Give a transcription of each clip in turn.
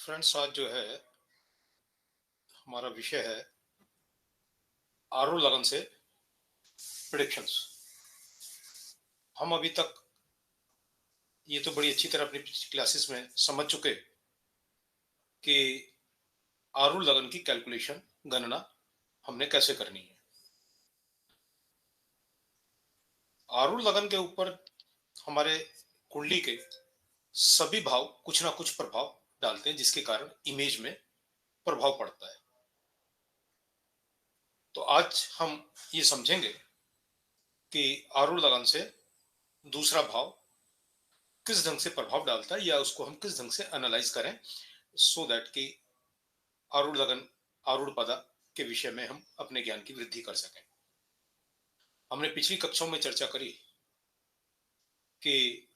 Friends, आज जो है हमारा विषय है आरूढ़ लगन से प्रिडिक्शंस। हम अभी तक ये तो बड़ी अच्छी तरह अपनी क्लासेस में समझ चुके कि आरूढ़ लगन की कैलकुलेशन गणना हमने कैसे करनी है। आरूढ़ लगन के ऊपर हमारे कुंडली के सभी भाव कुछ ना कुछ प्रभाव डालते हैं, जिसके कारण इमेज में प्रभाव पड़ता है। तो आज हम ये समझेंगे कि आरूढ़ लगन से दूसरा भाव किस ढंग से प्रभाव डालता है या उसको हम किस ढंग से एनालाइज करें, सो दैट कि आरूढ़ लगन आरूढ़ पदा के विषय में हम अपने ज्ञान की वृद्धि कर सकें। हमने पिछली कक्षाओं में चर्चा करी कि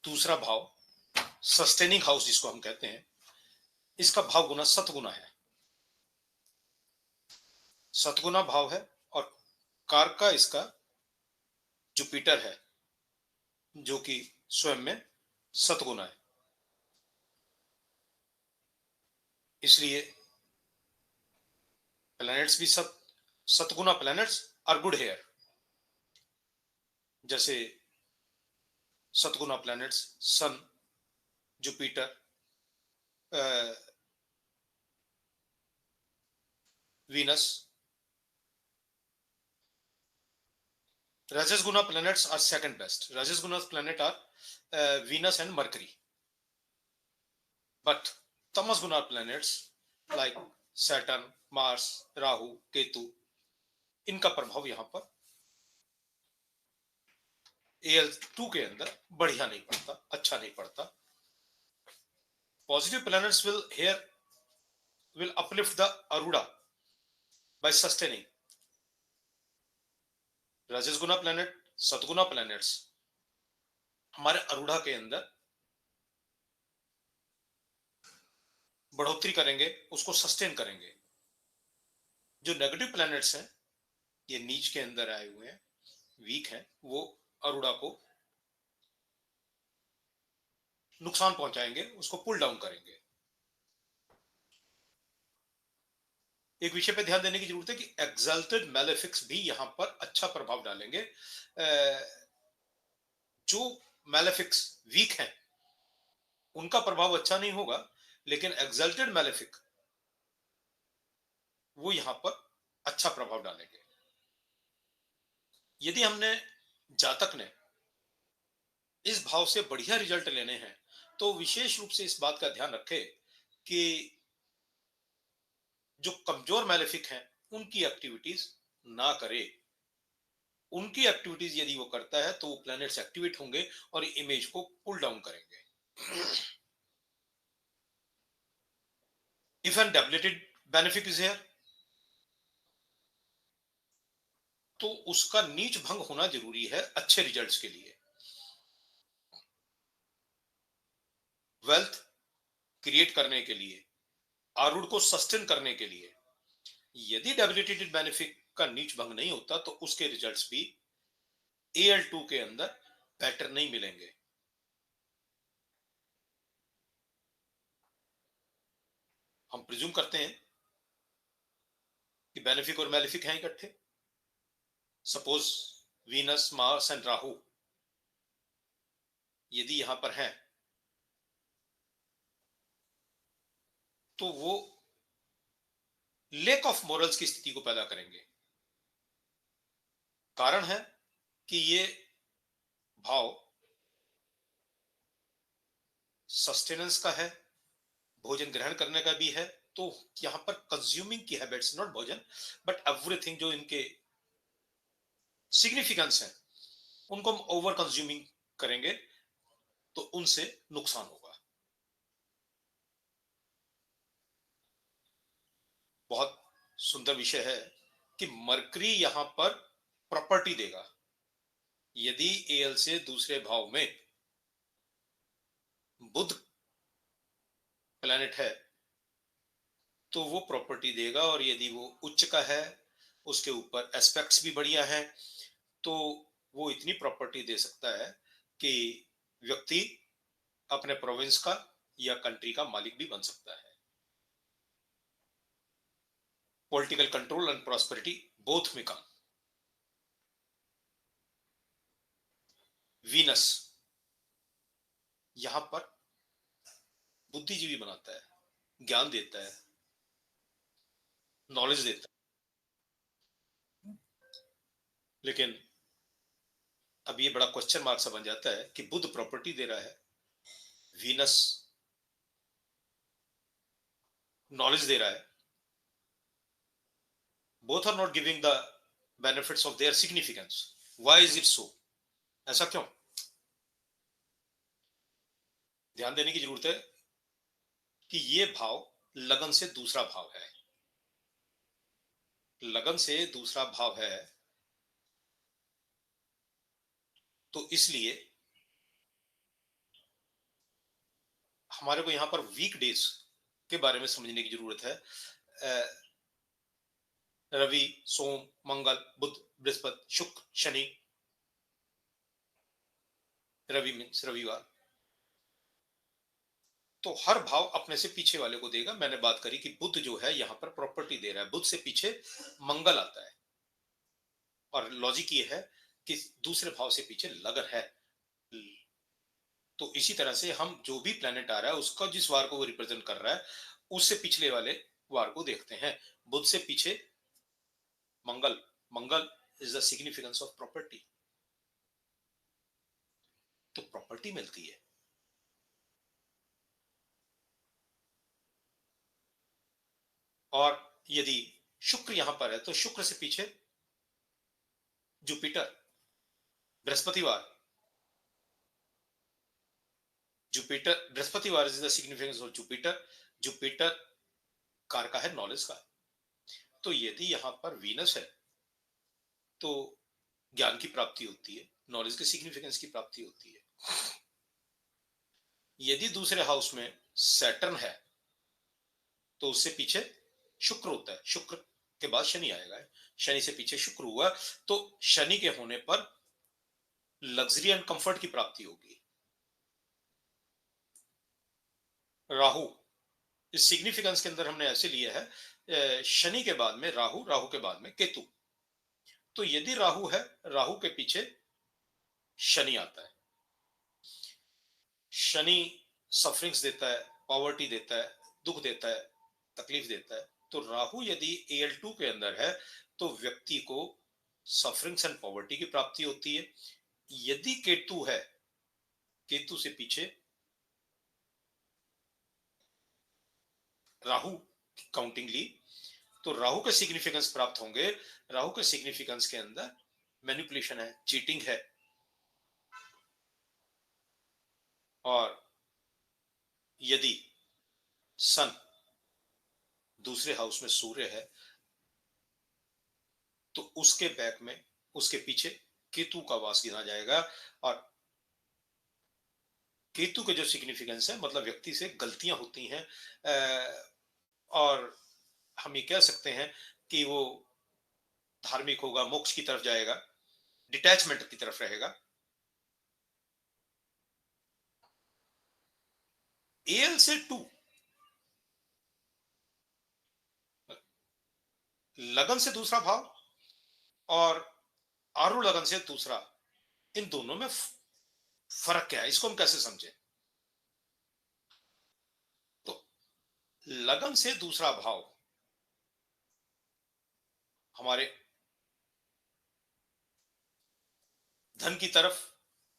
दूसरा भाव सस्टेनिंग हाउस जिसको हम कहते हैं, इसका भाव गुना सतगुना है। सतगुना भाव है और कारक का इसका जुपिटर है, जो कि स्वयं में सतगुना है। इसलिए प्लैनेट्स भी सतगुना प्लैनेट्स आर गुड हेयर। जैसे सतगुना planets Sun, Jupiter, Venus. Rajas Guna planets are second best. Rajas Guna planet are Venus and Mercury. But Tamas Guna planets like Saturn, Mars, Rahu, Ketu, इनका प्रभाव यहाँ पर AL2 के अंदर बढ़िया नहीं पड़ता, अच्छा नहीं पड़ता। Positive planets will uplift the Aruda by sustaining. Rajas Guna planet, Satguna planets हमारे अरुड़ा के अंदर बढ़ोतरी करेंगे, उसको सस्टेन करेंगे। जो नेगेटिव प्लैनेट्स हैं, ये नीच के अंदर आए हुए हैं, वीक हैं, वो अरुड़ा को नुकसान पहुंचाएंगे, उसको पुल डाउन करेंगे। एक विषय पे ध्यान देने की जरूरत है कि एक्सल्टेड मैलेफिक्स भी यहां पर अच्छा प्रभाव डालेंगे। जो मैलेफिक्स वीक हैं उनका प्रभाव अच्छा नहीं होगा, लेकिन एक्सल्टेड मैलेफिक वो यहां पर अच्छा प्रभाव डालेंगे। यदि हमने जातक ने इस भाव से बढ़िया रिजल्ट लेने हैं, तो विशेष रूप से इस बात का ध्यान रखें कि जो कमजोर मैलेफिक हैं उनकी एक्टिविटीज ना करे। उनकी एक्टिविटीज यदि वो करता है तो वो प्लैनेट्स एक्टिवेट होंगे और इमेज को पुल डाउन करेंगे। If an debilitated benefic is here, तो उसका नीच भंग होना जरूरी है अच्छे रिजल्ट्स के लिए। वेल्थ क्रिएट करने के लिए, आरूढ़ को सस्टेन करने के लिए, यदि डेबिलिटेटेड बेनिफिक का नीच भंग नहीं होता तो उसके रिजल्ट्स भी AL2 के अंदर बेटर नहीं मिलेंगे। हम प्रिज्यूम करते हैं कि बेनिफिक और मैलिफिक हैं इकट्ठे। Suppose Venus, Mars and Rahu यदि यहां पर हैं, तो वो लेक ऑफ मोरल्स की स्थिति को पैदा करेंगे। कारण है कि ये भाव सस्टेनेंस का है, भोजन ग्रहण करने का भी है। तो यहां पर कंज्यूमिंग की हैबिट्स, नॉट भोजन बट एवरीथिंग, जो इनके सिग्निफिकेंस है उनको हम ओवर कंज्यूमिंग करेंगे तो उनसे नुकसान होगा। बहुत सुंदर विषय है कि मरकरी यहां पर प्रॉपर्टी देगा। यदि AL से दूसरे भाव में बुध प्लैनेट है तो वो प्रॉपर्टी देगा, और यदि वो उच्च का है, उसके ऊपर एस्पेक्ट्स भी बढ़िया हैं, तो वो इतनी प्रॉपर्टी दे सकता है कि व्यक्ति अपने प्रोविंस का या कंट्री का मालिक भी बन सकता है। Political control and prosperity both में कम। वीनस यहां पर बुद्धिजीवी बनाता है, ज्ञान देता है, नॉलेज देता है। लेकिन अब ये बड़ा क्वेश्चन मार्क सा बन जाता है कि बुद्ध प्रॉपर्टी दे रहा है, वीनस नॉलेज दे रहा है। Both are not giving the benefits of their significance. Why is it so? ऐसा क्यों? ध्यान देने की जरूरत है कि ये भाव लगन से दूसरा भाव है। लगन से दूसरा भाव है, तो इसलिए हमारे को यहां पर वीक डेज के बारे में समझने की जरूरत है। रवि, सोम, मंगल, बुध, बृहस्पति, शुक्र, शनि। रवि मीन्स रविवार। तो हर भाव अपने से पीछे वाले को देगा। मैंने बात करी कि बुध जो है यहां पर प्रॉपर्टी दे रहा है, बुध से पीछे मंगल आता है। और लॉजिक ये है कि दूसरे भाव से पीछे लगन है। तो इसी तरह से हम जो भी प्लेनेट आ रहा है उसका जिस वार को वो रिप्रेजेंट कर रहा है, उससे पिछले वाले वार को देखते हैं। बुध से पीछे Mangal, Mangal is the significance of property. तो प्रॉपर्टी मिलती है। और यदि शुक्र यहां पर है तो शुक्र से पीछे जुपिटर, बृहस्पतिवार। जुपिटर, बृहस्पतिवार is the significance of Jupiter. Jupiter car है नॉलेज का। तो यदि यहां पर वीनस है तो ज्ञान की प्राप्ति होती है, नॉलेज के सिग्निफिकेंस की प्राप्ति होती है। यदि दूसरे हाउस में सैटर्न है तो उससे पीछे शुक्र होता है। शुक्र के बाद शनि आएगा, शनि से पीछे शुक्र हुआ, तो शनि के होने पर लग्जरी एंड कंफर्ट की प्राप्ति होगी। राहु, इस सिग्निफिकेंस के अंदर हमने ऐसे लिया है, शनि के बाद में राहु, राहु के बाद में केतु। तो यदि राहु है, राहु के पीछे शनि आता है। शनि सफरिंग्स देता है, पॉवर्टी देता है, दुख देता है, तकलीफ देता है। तो राहु यदि AL2 के अंदर है तो व्यक्ति को सफरिंग्स एंड पॉवर्टी की प्राप्ति होती है। यदि केतु है, केतु से पीछे राहु काउंटिंग ली, तो राहु के सिग्निफिकेंस प्राप्त होंगे। राहु के सिग्निफिकेंस के अंदर मैनिपुलेशन है, चीटिंग है। और यदि सन दूसरे हाउस में सूर्य है तो उसके बैक में, उसके पीछे केतु का वास गिना जाएगा। और केतु के जो सिग्निफिकेंस है, मतलब व्यक्ति से गलतियां होती हैं, और हम ये कह सकते हैं कि वो धार्मिक होगा, मोक्ष की तरफ जाएगा, डिटैचमेंट की तरफ रहेगा। AL से 2 लगन से दूसरा भाव और आरू लगन से दूसरा, इन दोनों में फर्क क्या है, इसको हम कैसे समझें? तो लगन से दूसरा भाव हमारे धन की तरफ,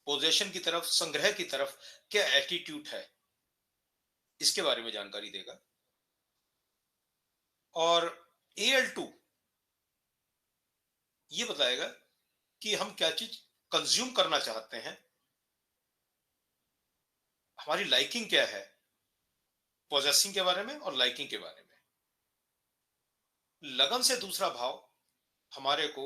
पोजेशन की तरफ, संग्रह की तरफ क्या एटीट्यूड है, इसके बारे में जानकारी देगा। और AL2 ये बताएगा कि हम क्या चीज कंज्यूम करना चाहते हैं, हमारी लाइकिंग क्या है, पोजेसिंग के बारे में और लाइकिंग के बारे में। लगन से दूसरा भाव हमारे को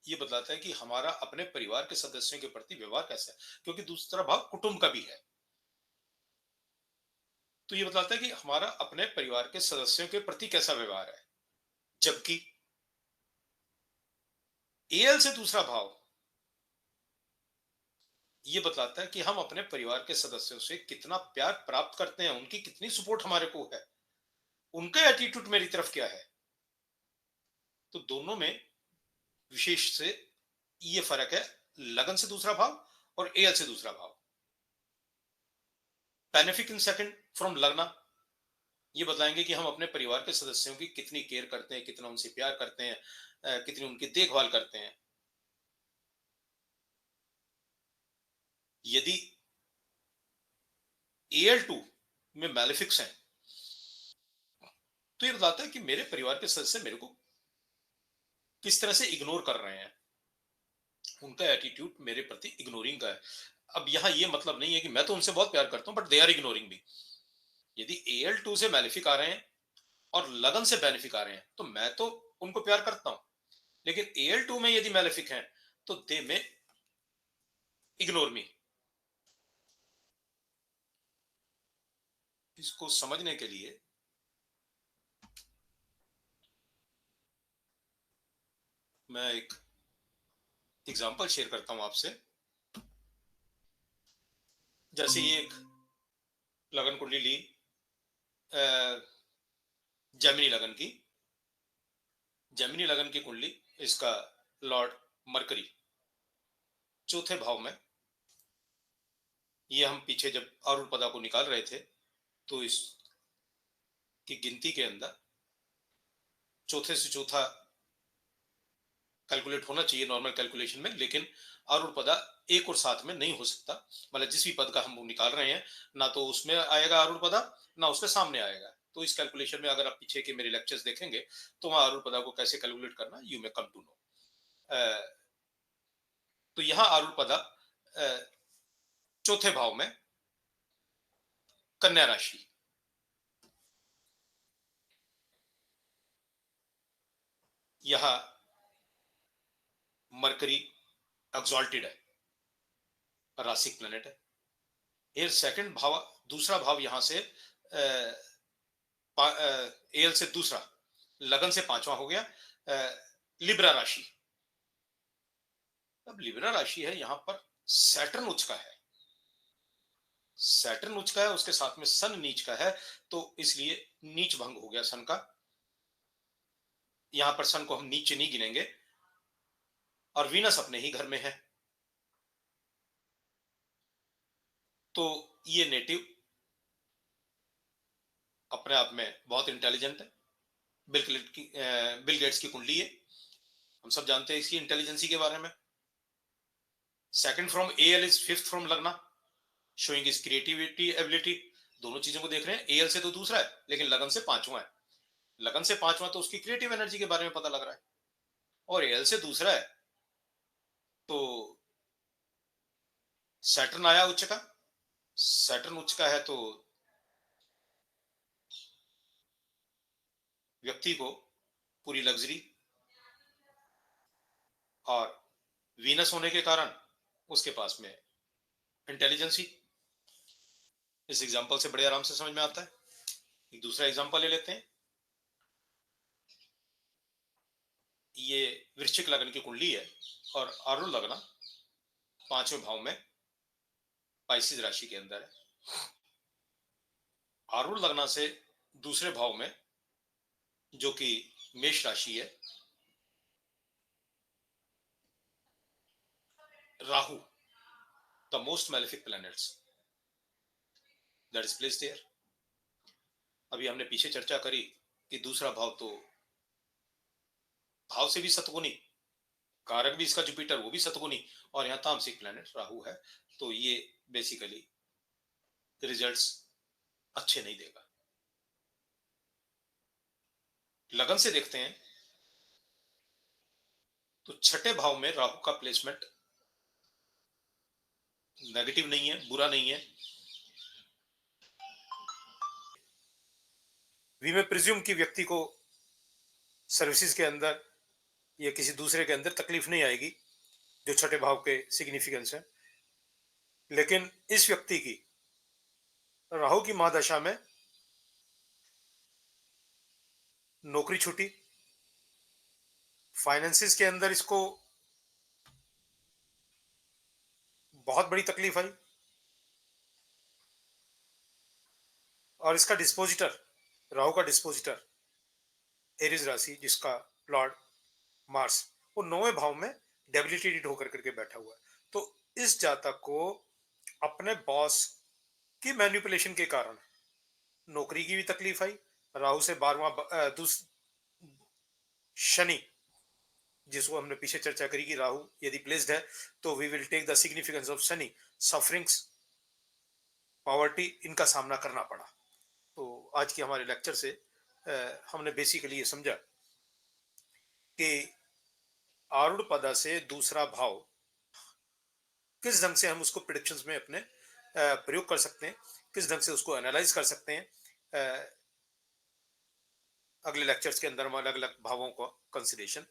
ये बताता है कि हमारा अपने परिवार के सदस्यों के प्रति व्यवहार कैसा है, क्योंकि दूसरा भाव कुटुंब का भी है। तो ये बताता है कि हमारा अपने परिवार के सदस्यों के प्रति कैसा व्यवहार है। जबकि AL से दूसरा भाव ये बतलाता है कि हम अपने परिवार के सदस्यों से कितना प्यार प्राप्त करते हैं, उनकी कितनी सपोर्ट हमारे को है, उनका एटीट्यूड मेरी तरफ क्या है। तो दोनों में विशेष से ये फर्क है, लगन से दूसरा भाव और एल से दूसरा भाव। बेनिफिट इन सेकंड फ्रॉम लगना, ये बताएंगे कि हम अपने परिवार के सदस्यों की कितनी केयर करते हैं, कितना उनसे प्यार करते हैं, कितनी उनकी देखभाल करते हैं। यदि AL2 में मैलिफिक्स हैं, तो ये बताता है कि मेरे परिवार के सदस्य मेरे को किस तरह से इग्नोर कर रहे हैं, उनका एटीट्यूड मेरे प्रति इग्नोरिंग का है। अब यहाँ ये मतलब नहीं है कि मैं तो उनसे बहुत प्यार करता हूं but they are ignoring me. यदि AL2 से मैलिफिक आ रहे हैं और लगन से बेनिफिक आ रहे हैं, तो मैं तो उनको प्यार करता हूं, लेकिन AL2 में यदि मैलिफिक हैं तो दे में इग्नोर मी। इसको समझने के लिए मैं एक एग्जांपल शेयर करता हूं आपसे। जैसे ये एक लगन कुंडली ली, जेमिनी लगन की, जेमिनी लगन की कुंडली, इसका लॉर्ड मरकरी चौथे भाव में। ये हम पीछे जब अरुण पदा को निकाल रहे थे तो इसकी गिनती के अंदर चौथे से चौथा कैलकुलेट होना चाहिए नॉर्मल कैलकुलेशन में, लेकिन अरुण पदा एक और साथ में नहीं हो सकता। मतलब जिस भी पद का हम निकाल रहे हैं, ना तो उसमें आएगा अरुण पदा, ना उसके सामने आएगा। तो इस कैलकुलेशन में अगर आप पीछे के मेरे लेक्चर्स देखेंगे तो वहां अरुण पदा को कैसे कैलकुलेट करना you may come to know. तो यहाँ अरुण पदा चौथे भाव में कन्या राशि, यहाँ मरकरी एक्सॉल्टेड है, रासिक प्लेनेट है। ये सेकंड भाव, दूसरा भाव यहां से एल से दूसरा, लगन से पांचवा हो गया, लिब्रा राशि। अब लिब्रा राशि है, यहां पर सैटर्न उच्च का है, सैटर्न उच्च का है, उसके साथ में सन नीच का है, तो इसलिए नीच भंग हो गया सन का। यहां पर सन को हम नीच नहीं गिनेंगे, और वीनस अपने ही घर में है। तो ये नेटिव अपने आप में बहुत इंटेलिजेंट है। बिल गेट्स की कुंडली है, हम सब जानते हैं इसकी इंटेलिजेंसी के बारे में। Second from L is fifth from लगना, शोइंग इज क्रिएटिविटी एबिलिटी। दोनों चीजों को देख रहे हैं, एल से तो दूसरा है लेकिन लगन से पांचवा है। लगन से पांचवा तो उसकी क्रिएटिव एनर्जी के बारे में पता लग रहा है, और एल से दूसरा है तो सैटर्न आया उच्च का। सैटर्न उच्च का है तो व्यक्ति को पूरी लग्जरी, और वीनस होने के कारण उसके पास में इंटेलिजेंसी। इस एग्जांपल से बड़े आराम से समझ में आता है। एक दूसरा एग्जांपल ले लेते हैं। ये वृश्चिक लगन की कुंडली है और आरूढ़ लगना पांचवें भाव में पाइसिस राशि के अंदर है। आरूढ़ लगना से दूसरे भाव में, जो कि मेष राशि है, Rahu, the most malefic planets that is placed there. अभी हमने पीछे चर्चा करी कि दूसरा भाव तो भाव से भी सतगुनी, कारक भी इसका जुपिटर वो भी सतगुनी, और यहाँ तामसिक प्लैनेट राहु है। तो ये बेसिकली रिजल्ट्स अच्छे नहीं देगा। लगन से देखते हैं तो छठे भाव में राहु का प्लेसमेंट नेगेटिव नहीं है, बुरा नहीं है। वी में प्रिज्यूम की व्यक्ति को सर्विसेज के अंदर या किसी दूसरे के अंदर तकलीफ नहीं आएगी, जो छठे भाव के सिग्निफिकेंस है। लेकिन इस व्यक्ति की राहु की महादशा में नौकरी छूटी, फाइनेंसिस के अंदर इसको बहुत बड़ी तकलीफ आई। और इसका डिस्पोजिटर, राहु का डिस्पोजिटर एरिस राशि, जिसका लॉर्ड मार्स, वो 9वें भाव में डेबिलिटेटेड होकर करके बैठा हुआ है। तो इस जातक को अपने बॉस की मैनिपुलेशन के कारण नौकरी की भी तकलीफ आई। राहु से 12वां शनि, जिसको हमने पीछे चर्चा करी कि राहु यदि प्लेस्ड है तो we will take the significance of Shani, sufferings, poverty, इनका सामना करना पड़ा। तो आज के हमारे लेक्चर से हमने बेसिकली ये समझा कि आरूढ़ पदा से दूसरा भाव किस ढंग से हम उसको प्रिडिक्शंस में अपने प्रयोग कर सकते हैं, किस ढंग से उसको एनालाइज कर सकते हैं। अ, अगले लेक्चर्स के अंदर हम अलग अलग भावों को कंसिडरेशन